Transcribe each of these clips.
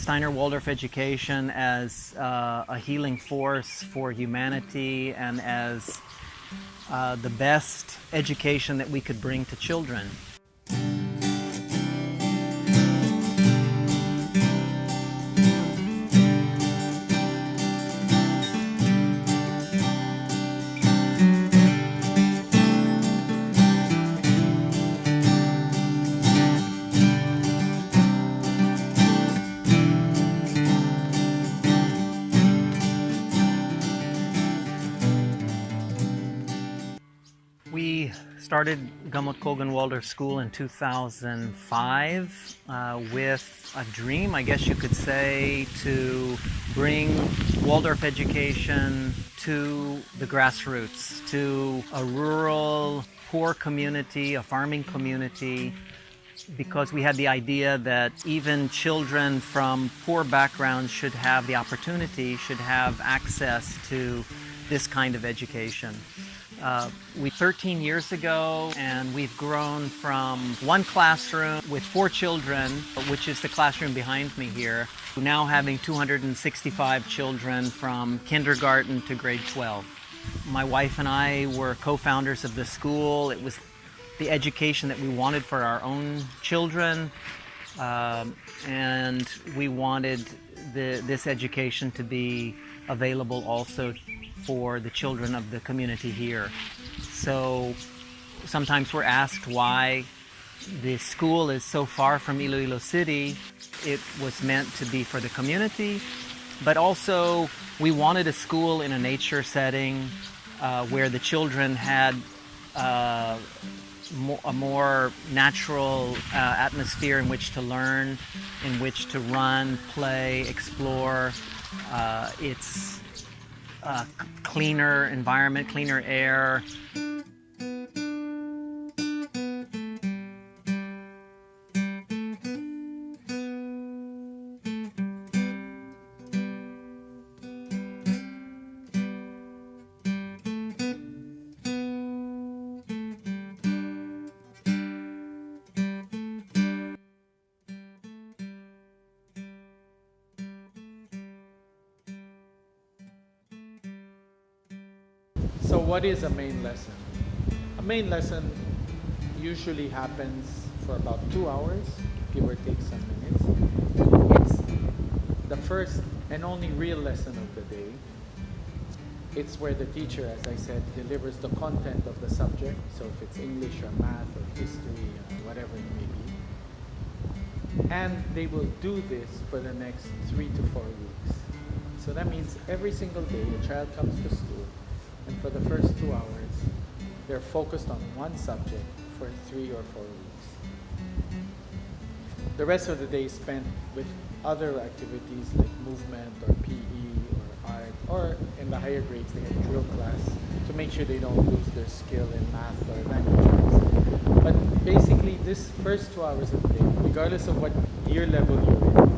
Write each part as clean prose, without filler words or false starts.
Steiner Waldorf education as a healing force for humanity and as the best education that we could bring to children. We started Gamot Kogan Waldorf School in 2005 with a dream, I guess you could say, to bring Waldorf education to the grassroots, to a rural, poor community, a farming community, because we had the idea that even children from poor backgrounds should have the opportunity, should have access to this kind of education. We 13 years ago, and we've grown from one classroom with 4 children, which is the classroom behind me here, to now having 265 children from kindergarten to grade 12. My wife and I were co-founders of the school. It was the education that we wanted for our own children, and we wanted this education to be available also for the children of the community here. So sometimes we're asked why the school is so far from Iloilo City. It was meant to be for the community, but also we wanted a school in a nature setting where the children had a more natural atmosphere in which to learn, in which to run, play, explore. It's cleaner environment, cleaner air. So what is a main lesson? A main lesson usually happens for about 2 hours, give or take some minutes. It's the first and only real lesson of the day. It's where the teacher, as I said, delivers the content of the subject. So if it's English or math or history or whatever it may be. And they will do this for the next 3 to 4 weeks. So that means every single day the child comes to school, and for the first 2 hours, they're focused on one subject for 3 or 4 weeks. The rest of the day is spent with other activities like movement or PE or art, or in the higher grades, they have drill class to make sure they don't lose their skill in math or language arts. But basically, this first 2 hours of the day, regardless of what year level you're in,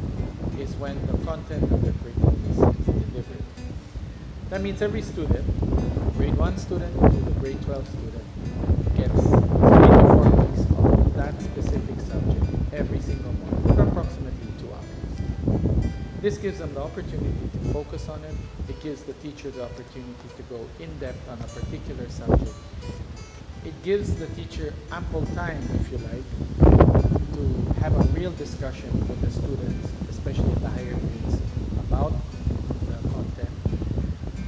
is when the content of the curriculum is delivered. That means every student, grade 1 student to the grade 12 student, gets 3 to 4 weeks of that specific subject every single morning for approximately 2 hours. This gives them the opportunity to focus on it. It gives the teacher the opportunity to go in depth on a particular subject. It gives the teacher ample time, if you like, to have a real discussion with the students, especially at the higher grades, about the content.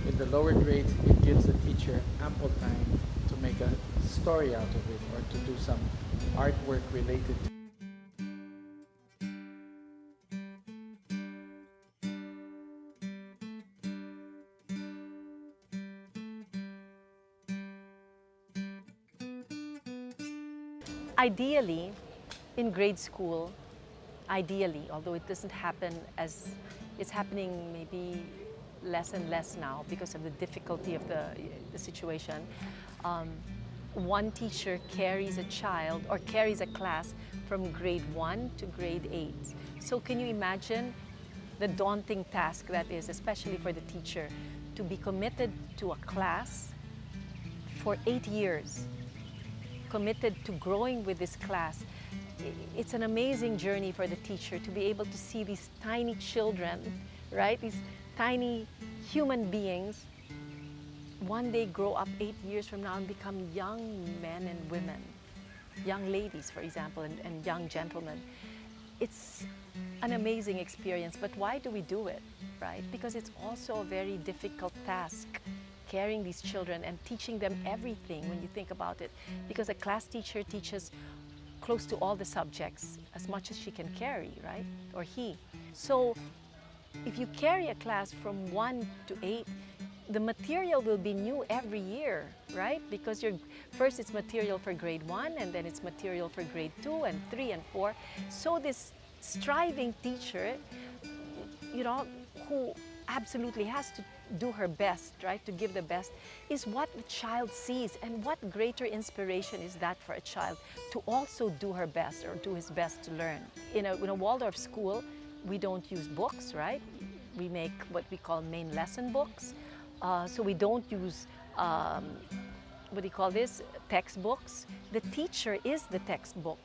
In the lower grades, it gives the teacher ample time to make a story out of it or to do some artwork related to it. Ideally, in grade school, although it doesn't happen as it's happening maybe less and less now because of the difficulty of the situation, one teacher carries a child or carries a class from grade 1 to grade 8. So can you imagine the daunting task that is, especially for the teacher, to be committed to a class for 8 years, committed to growing with this class, it's an amazing journey for the teacher to be able to see these tiny children, right? These tiny human beings one day grow up 8 years from now and become young men and women, young ladies, for example, and young gentlemen. It's an amazing experience, but why do we do it, right? Because it's also a very difficult task, carrying these children and teaching them everything when you think about it. Because a class teacher teaches close to all the subjects, as much as she can carry, right? Or he. So if you carry a class from 1 to 8, the material will be new every year, right? Because first it's material for grade 1, and then it's material for grade 2 and 3 and 4. So this striving teacher, you know, who absolutely has to do her best, right, to give the best, is what the child sees. And what greater inspiration is that for a child to also do her best or do his best to learn. In a Waldorf school, we don't use books, right? We make what we call main lesson books. So we don't use, what do you call this, textbooks. The teacher is the textbook.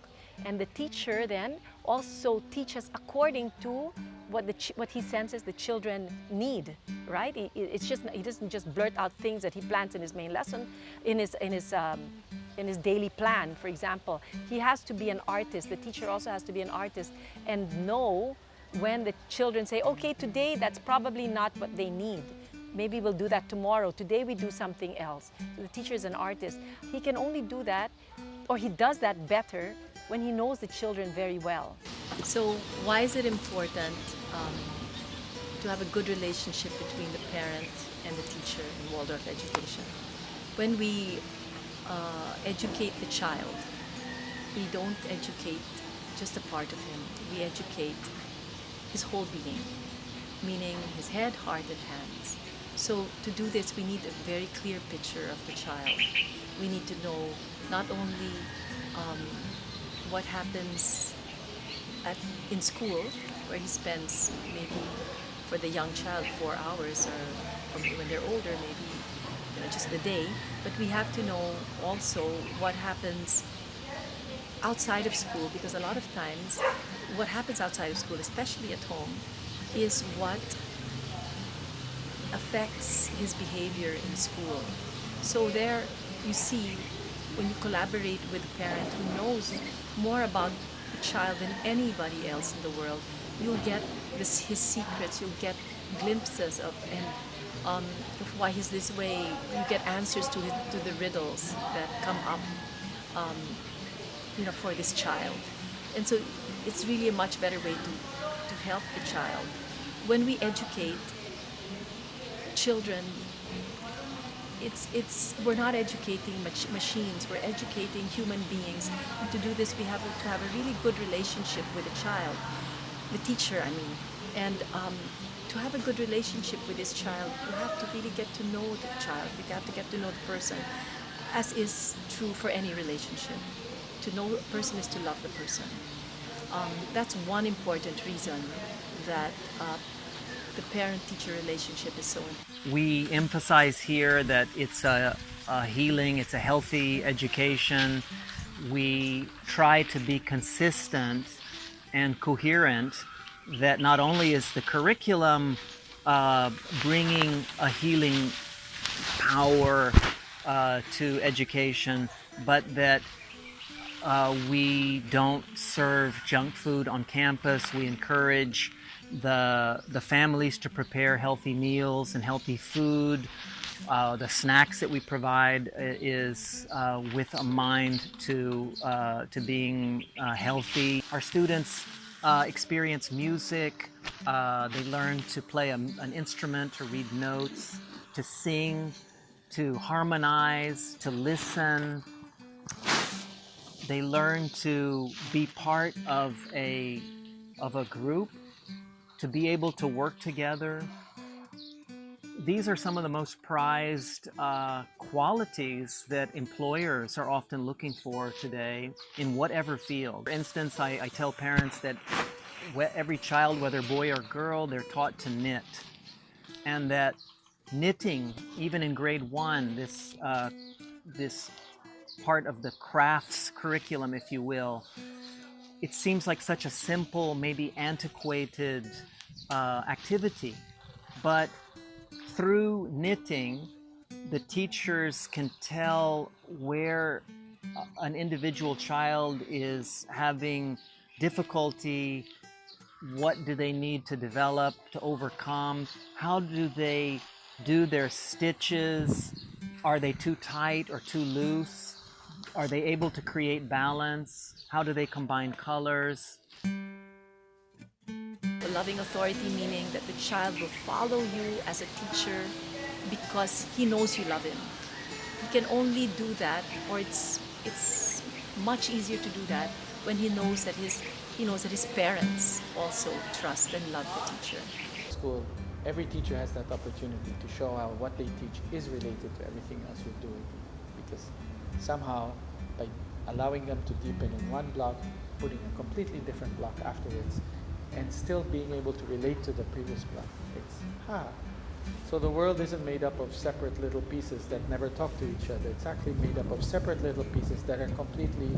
And the teacher then also teaches according to what he senses the children need, right? He doesn't just blurt out things that he plans in his main lesson, in his daily plan, for example. He has to be an artist. The teacher also has to be an artist and know when the children say, okay, today that's probably not what they need. Maybe we'll do that tomorrow. Today we do something else. So the teacher is an artist. He can only do that, or he does that better, when he knows the children very well. So why is it important to have a good relationship between the parent and the teacher in Waldorf education? When we educate the child, we don't educate just a part of him. We educate his whole being, meaning his head, heart, and hands. So to do this, we need a very clear picture of the child. We need to know not only what happens in school, where he spends maybe for the young child 4 hours, or when they're older, maybe just the day, but we have to know also what happens outside of school, because a lot of times what happens outside of school, especially at home, is what affects his behavior in school. So there you see, when you collaborate with a parent who knows more about the child than anybody else in the world, you'll get his secrets, you'll get glimpses of why he's this way. You get answers to the riddles that come up for this child. And so it's really a much better way to help the child. When we educate children, we're not educating machines, we're educating human beings. And to do this, we have to have a really good relationship with the child, the teacher, I mean. And to have a good relationship with this child, you have to really get to know the child. You have to get to know the person, as is true for any relationship. To know a person is to love the person. That's one important reason that the parent-teacher relationship is so important. We emphasize here that it's a healing, it's a healthy education. We try to be consistent and coherent, that not only is the curriculum bringing a healing power to education, but that we don't serve junk food on campus. We encourage the families to prepare healthy meals and healthy food. The snacks that we provide is with a mind to being healthy. Our students experience music. They learn to play an instrument, to read notes, to sing, to harmonize, to listen. They learn to be part of a group, to be able to work together. These are some of the most prized qualities that employers are often looking for today in whatever field. For instance, I tell parents that every child, whether boy or girl, they're taught to knit. And that knitting, even in grade 1, this part of the crafts curriculum, if you will, it seems like such a simple, maybe antiquated activity, but through knitting, the teachers can tell where an individual child is having difficulty, what do they need to develop, to overcome, how do they do their stitches, are they too tight or too loose, are they able to create balance, how do they combine colors. A loving authority meaning that the child will follow you as a teacher because he knows you love him. He can only do that, or it's much easier to do that when he knows that his parents also trust and love the teacher. School, every teacher has that opportunity to show how what they teach is related to everything else you're doing, because somehow by allowing them to deepen in one block, putting a completely different block afterwards, and still being able to relate to the previous block, so the world isn't made up of separate little pieces that never talk to each other. It's actually made up of separate little pieces that are completely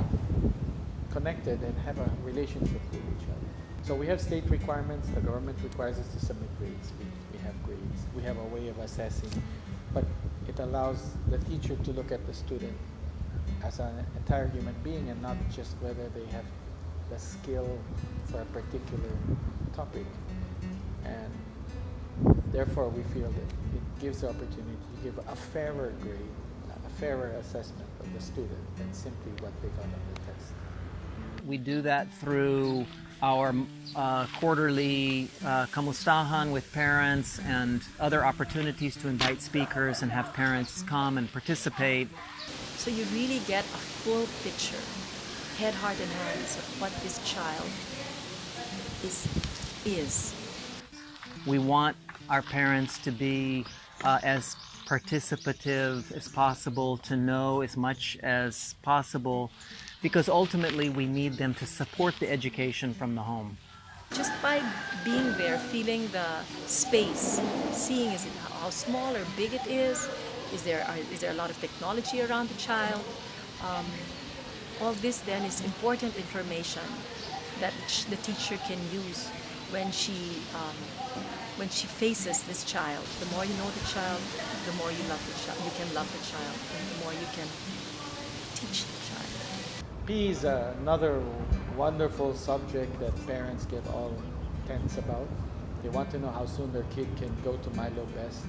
connected and have a relationship with each other. So we have state requirements. The government requires us to submit grades. We have grades. We have a way of assessing. But it allows the teacher to look at the student as an entire human being and not just whether they have the skill for a particular topic. And therefore, we feel that it gives the opportunity to give a fairer grade, a fairer assessment of the student than simply what they got on the test. We do that through our quarterly kamustahan with parents and other opportunities to invite speakers and have parents come and participate. So you really get a full picture, head, heart, and hands of what this child is. We want our parents to be as participative as possible, to know as much as possible, because ultimately we need them to support the education from the home. Just by being there, feeling the space, seeing how small or big it is there a lot of technology around the child? All this then is important information that the teacher can use when she faces this child. The more you know the child, the more you love the child. You can love the child, and the more you can teach the child. PE is another wonderful subject that parents get all tense about. They want to know how soon their kid can go to Milo Best,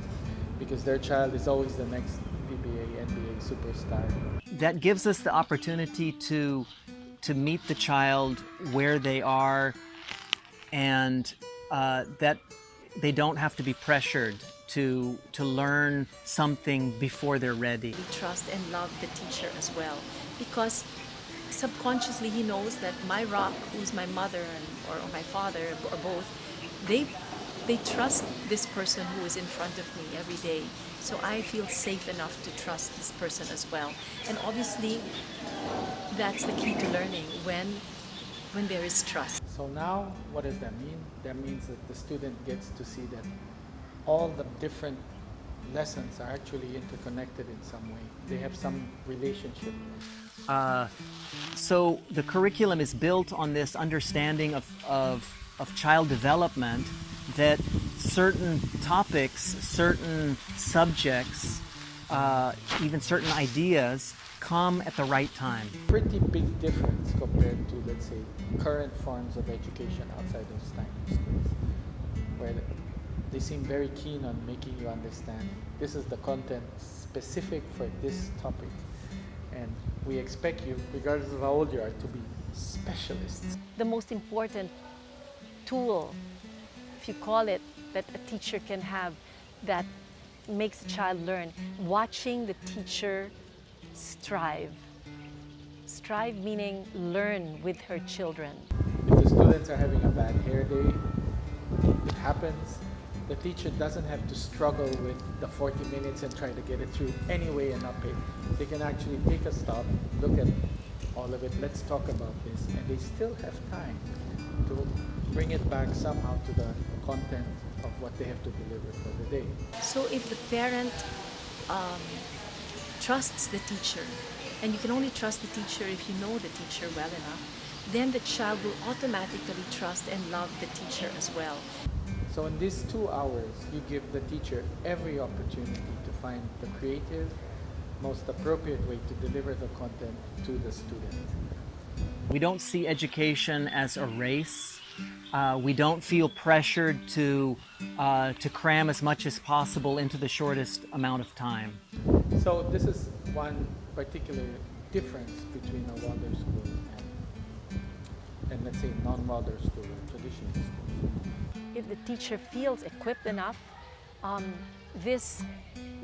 because their child is always the next PBA, NBA superstar. That gives us the opportunity to meet the child where they are, and that they don't have to be pressured to learn something before they're ready. We trust and love the teacher as well, because subconsciously he knows that my rock, who's my mother or my father, or both, they trust this person who is in front of me every day. So I feel safe enough to trust this person as well. And obviously, that's the key to learning, when there is trust. So now, what does that mean? That means that the student gets to see that all the different lessons are actually interconnected in some way. They have some relationship. So the curriculum is built on this understanding of child development, that certain topics, certain subjects, even certain ideas come at the right time. Pretty big difference compared to, let's say, current forms of education outside of Steiner schools, where they seem very keen on making you understand this is the content specific for this topic, and we expect you, regardless of how old you are, to be specialists. The most important tool, if you call it, that a teacher can have that makes a child learn, watching the teacher strive. Strive meaning learn with her children. If the students are having a bad hair day, it happens. The teacher doesn't have to struggle with the 40 minutes and try to get it through anyway and up it. They can actually take a stop, look at all of it, let's talk about this, and they still have time to bring it back somehow to the content of what they have to deliver for the day. So if the parent trusts the teacher, and you can only trust the teacher if you know the teacher well enough, then the child will automatically trust and love the teacher as well. So in these 2 hours, you give the teacher every opportunity to find the creative, most appropriate way to deliver the content to the student. We don't see education as a race. We don't feel pressured to cram as much as possible into the shortest amount of time. So this is one particular difference between a Waldorf school and let's say non-Waldorf school or traditional school. If the teacher feels equipped enough, this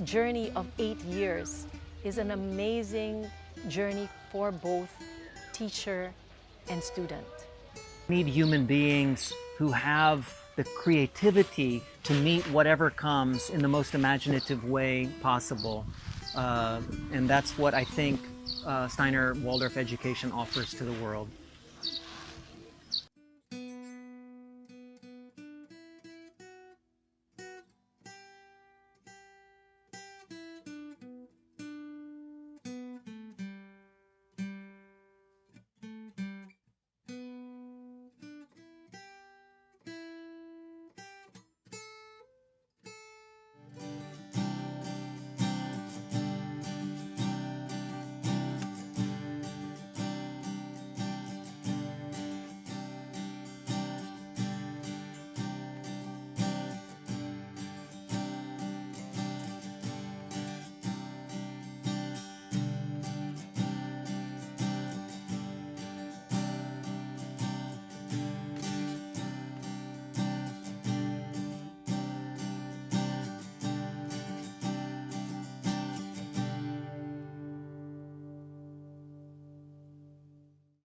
journey of 8 years is an amazing journey for both teacher and student. We need human beings who have the creativity to meet whatever comes in the most imaginative way possible. And that's what I think Steiner Waldorf education offers to the world.